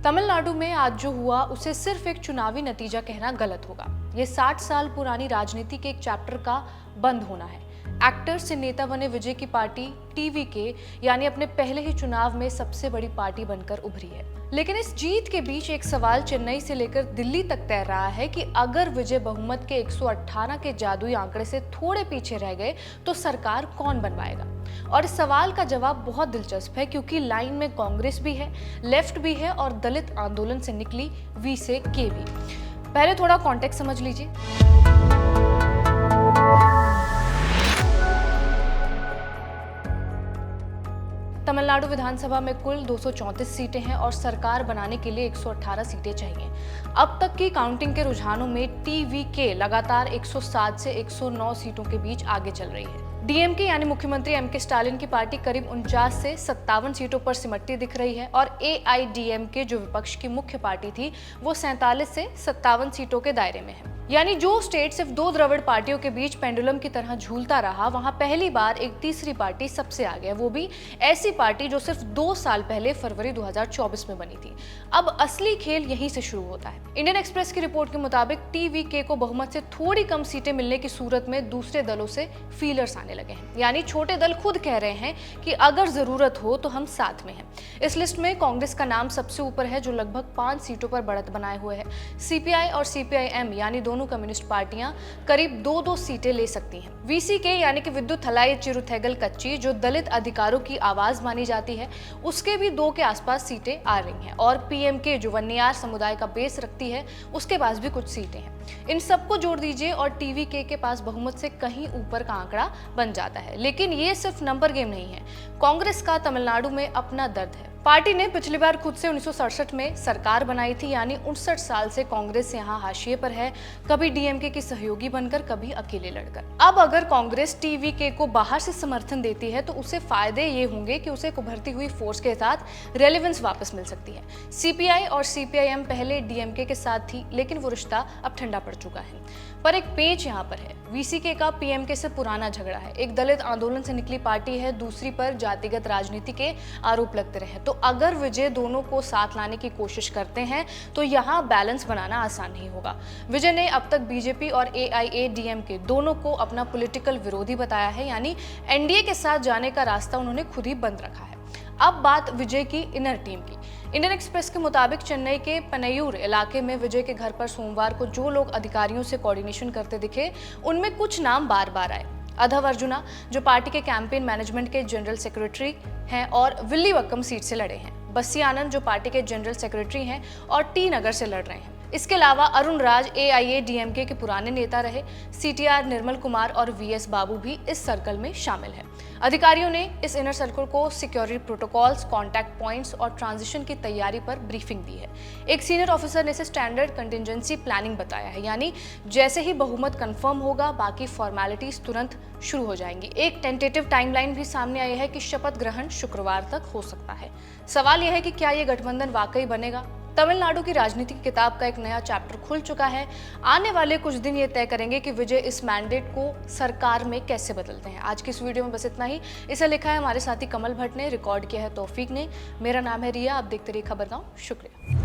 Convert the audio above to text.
तमिलनाडु में आज जो हुआ उसे सिर्फ एक चुनावी नतीजा कहना गलत होगा। ये 60 साल पुरानी राजनीति के एक चैप्टर का बंद होना है। एक्टर से नेता बने विजय की पार्टी टीवीके यानी अपने पहले ही चुनाव में सबसे बड़ी पार्टी बनकर उभरी है। लेकिन इस जीत के बीच एक सवाल चेन्नई से लेकर दिल्ली तक तैर रहा है कि अगर विजय बहुमत के 118 के जादुई आंकड़े से थोड़े पीछे रह गए तो सरकार कौन बनवाएगा। और इस सवाल का जवाब बहुत दिलचस्प है क्योंकि लाइन में कांग्रेस भी है, लेफ्ट भी है और दलित आंदोलन से निकली वी से के भी। पहले थोड़ा कॉन्टेक्स्ट समझ लीजिए। तमिलनाडु विधानसभा में कुल 234 सीटें हैं और सरकार बनाने के लिए 118 सीटें चाहिए। अब तक की काउंटिंग के रुझानों में टीवीके लगातार 107 से 109 सीटों के बीच आगे चल रही है। डीएमके यानी मुख्यमंत्री एमके स्टालिन की पार्टी करीब 49 से 57 सीटों पर सिमटती दिख रही है और एआईडीएमके जो विपक्ष की मुख्य पार्टी थी वो 47 से 57 सीटों के दायरे में है। यानी जो स्टेट सिर्फ दो द्रविड़ पार्टियों के बीच पेंडुलम की तरह झूलता रहा, वहां पहली बार एक तीसरी पार्टी सबसे आगे है, वो भी ऐसी पार्टी जो सिर्फ 2 साल पहले फरवरी 2024 में बनी थी। अब असली खेल यहीं से शुरू होता है। इंडियन एक्सप्रेस की रिपोर्ट के मुताबिक टीवीके को बहुमत से थोड़ी कम सीटें मिलने की सूरत में दूसरे दलों से फीलर्स आने लगे हैं। यानी छोटे दल खुद कह रहे हैं कि अगर जरूरत हो तो हम साथ में हैं। इस लिस्ट में कांग्रेस का नाम सबसे ऊपर है जो लगभग 5 सीटों पर बढ़त बनाए हुए है। सीपीआई और सीपीआईएम यानी दोनों कम्युनिस्ट पार्टियां करीब 2-2 सीटें ले सकती हैं। वीसीके यानी कि विद्युत थलाई चिरुथैगल कच्ची जो दलित अधिकारों की आवाज मानी जाती है, उसके भी 2 के आसपास सीटें आ रही हैं और पीएमके जो वन्नियार समुदाय का बेस रखती है, उसके पास भी कुछ सीटें हैं। इन सबको जोड़ दीजिए और टीवीके के पास बहुमत से कहीं ऊपर का आंकड़ा बन जाता है। लेकिन ये सिर्फ नंबर गेम नहीं है। कांग्रेस का तमिलनाडु में अपना दर्द है। पार्टी ने पिछली बार खुद से 1967 में सरकार बनाई थी, यानी 59 साल से कांग्रेस यहाँ हाशिए पर है, कभी डीएमके की सहयोगी बनकर, कभी अकेले लड़कर। अब अगर कांग्रेस टीवीके को बाहर से समर्थन देती है तो उसे फायदे ये होंगे कि उसे उभरती हुई फोर्स के साथ रेलेवेंस वापस मिल सकती है। सीपीआई और सीपीआईएम पहले डीएमके के साथ थी, लेकिन वो रिश्ता अब ठंडा पड़ चुका है। पर एक पेच यहाँ पर है। वीसीके का पीएमके से पुराना झगड़ा है। एक दलित आंदोलन से निकली पार्टी है, दूसरी पर जातिगत राजनीति के आरोप लगते रहे। तो अगर विजय दोनों को साथ लाने की कोशिश करते हैं तो यहाँ बैलेंस बनाना आसान नहीं होगा। विजय ने अब तक बीजेपी और एआईएडीएमके दोनों को अपना पॉलिटिकल विरोधी बताया है, यानी एनडीए के साथ जाने का रास्ता उन्होंने खुद ही बंद रखा है। अब बात विजय की इनर टीम की। इंडियन एक्सप्रेस के मुताबिक चेन्नई के पनयूर इलाके में विजय के घर पर सोमवार को जो लोग अधिकारियों से कोऑर्डिनेशन करते दिखे, उनमें कुछ नाम बार बार आए। अधव अर्जुना जो पार्टी के कैंपेन मैनेजमेंट के जनरल सेक्रेटरी हैं और विल्लीवक्कम सीट से लड़े हैं। बस्सी आनंद जो पार्टी के जनरल सेक्रेटरी हैं और टी नगर से लड़ रहे हैं। इसके अलावा अरुण राज एआईएडीएमके के पुराने नेता रहे। सीटीआर निर्मल कुमार और वीएस बाबू भी इस सर्कल में शामिल हैं। अधिकारियों ने इस इनर सर्कल को सिक्योरिटी प्रोटोकॉल्स, कॉन्टैक्ट पॉइंट्स और ट्रांजिशन की तैयारी पर ब्रीफिंग दी है। एक सीनियर ऑफिसर ने इसे स्टैंडर्ड कंटिजेंसी प्लानिंग बताया है, यानी जैसे ही बहुमत कंफर्म होगा बाकी फॉर्मेलिटीज तुरंत शुरू हो जाएंगी। एक टेंटेटिव टाइमलाइन भी सामने आई है कि शपथ ग्रहण शुक्रवार तक हो सकता है। सवाल यह है कि क्या ये गठबंधन वाकई बनेगा। तमिलनाडु की राजनीति की किताब का एक नया चैप्टर खुल चुका है। आने वाले कुछ दिन ये तय करेंगे कि विजय इस मैंडेट को सरकार में कैसे बदलते हैं। आज की इस वीडियो में बस इतना ही। इसे लिखा है हमारे साथी कमल भट्ट ने, रिकॉर्ड किया है तौफीक ने। मेरा नाम है रिया, आप देखते रहिए खबरगांव। शुक्रिया।